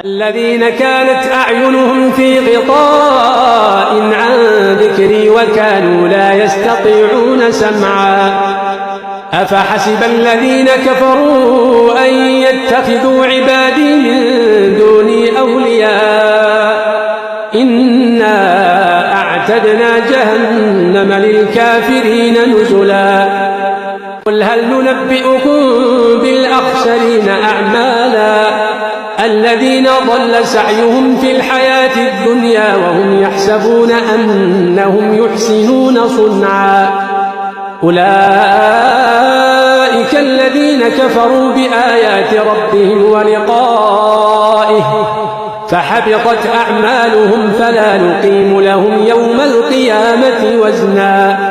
الذين كانت أعينهم في غطاء عن ذكري وكانوا لا يستطيعون سمعا أفحسب الذين كفروا أن يتخذوا عبادي من دوني أولياء إنا أعتدنا جهنم للكافرين نزلا قل هل ننبئكم بالأخسرين أعمالا الذين ضل سعيهم في الحياة الدنيا وهم يحسبون أنهم يحسنون صنعا أولئك الذين كفروا بآيات ربهم ولقائه فحبطت أعمالهم فلا نقيم لهم يوم القيامة وزنا